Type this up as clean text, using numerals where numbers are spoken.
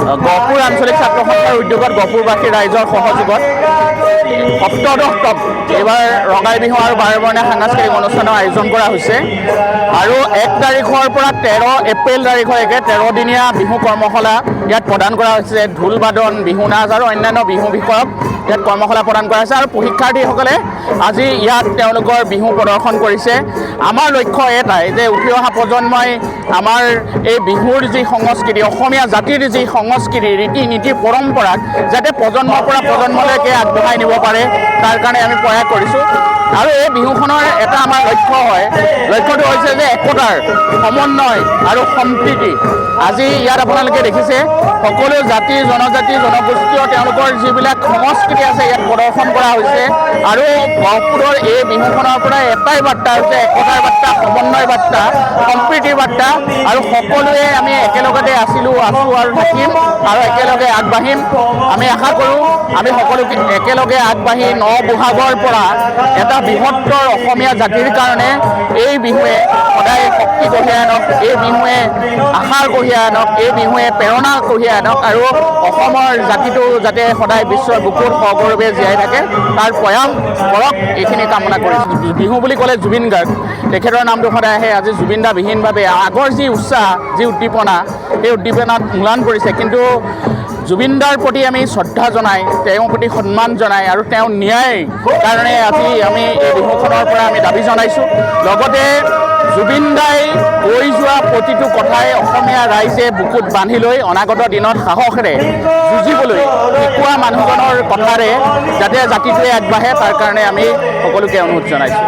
গহপুৰ আঞ্চলিক ছাত্ৰ সন্থাৰ উদ্যোগত গহপুৰবাসী ৰাইজৰ সহযোগত সপ্তদশতম এইবাৰ ৰঙাই বিহু আৰু বাৰেবৰণীয়া সাংস্কৃতিক অনুষ্ঠানৰ আয়োজন কৰা হৈছে আৰু 1 তাৰিখৰ পৰা 13 এপ্ৰিল তাৰিখলৈকে 13 দিনীয়া বিহু কৰ্মশালা ইয়াত প্ৰদান কৰা হৈছে। ঢোল বাদন, বিহু নাচ আৰু অন্যান্য বিহু বিষয়ক ইয়াত কৰ্মশালা প্ৰদান কৰা হৈছে আৰু প্ৰশিক্ষাৰ্থীসকলে আজি ইয়াত তেওঁলোকৰ বিহু প্ৰদৰ্শন কৰিছে। আমাৰ লক্ষ্য এটাই যে উঠি অহা প্ৰজন্মই আমাৰ এই বিহুৰ যি সংস্কৃতি, অসমীয়া জাতিৰ যি সংস্কৃতি, ৰীতি নীতি, পৰম্পৰাক যাতে প্ৰজন্মৰ পৰা প্ৰজন্মলৈকে আগবঢ়াই নিব পাৰে, তাৰ কাৰণে আমি প্ৰয়াস কৰিছোঁ। আৰু এই বিহুখনৰ এটা আমাৰ লক্ষ্যটো হৈছে যে একতাৰ, সমন্বয় আৰু সম্প্ৰীতি। আজি ইয়াত আপোনালোকে দেখিছে সকলো জাতি, জনজাতি, জনগোষ্ঠীয় তেওঁলোকৰ যিবিলাক সংস্কৃতি আছে ইয়াত প্ৰদৰ্শন কৰা হৈছে আৰু গহপুৰৰ এই বিহুখনৰ পৰা এটাই বাৰ্তা হৈছে একতাৰ বাৰ্তা, সমন্বয় বাৰ্তা, সম্প্ৰীতিৰ বাৰ্তা আৰু সকলোৱে আমি একেলগতে আছোঁ আৰু থাকিম আৰু একেলগে আগবাঢ়িম। আমি আশা কৰোঁ আমি সকলোকে একেলগে আগবাঢ়ি ব'হাগৰ পৰা এটা বৃহত্তৰ অসমীয়া জাতিৰ কাৰণে এই বিহুৱে সদায় শক্তি কঢ়িয়াই আনক, এই বিহুৱে আশাৰ কঢ়িয়াই আনক, এই বিহুৱে প্ৰেৰণা কঢ়িয়াই আনক আৰু অসমৰ জাতিটো যাতে সদায় বিশ্বৰ বুকুত সগৌৰৱে জীয়াই থাকে তাৰ প্ৰয়াস কৰক, এইখিনি কামনা কৰিছোঁ। বিহু বুলি ক'লে জুবিন গাৰ্গ, তেখেতৰ নামটো সদায় আহে। আজি জুবিন দা বিহীনভাৱে আগৰ যি উৎসাহ, যি উদ্দীপনা, সেই উদ্দীপনাত ম্লান পৰিছে। কিন্তু জুবিন দাৰ প্ৰতি আমি শ্ৰদ্ধা জনাই, তেওঁৰ প্ৰতি সন্মান জনাই আৰু তেওঁৰ ন্যায়ৰ কাৰণে আজি আমি এই বিহুখনৰ পৰা আমি দাবী জনাইছোঁ। লগতে জুবিন দাই কৈ যোৱা প্ৰতিটো কথাই অসমীয়া ৰাইজে বুকুত বান্ধি লৈ অনাগত দিনত সাহসেৰে যুঁজিবলৈ শিকোৱা মানুহজনৰ কথাৰে যাতে জাতিটোৱে আগবাঢ়ে তাৰ কাৰণে আমি সকলোকে অনুৰোধ জনাইছোঁ।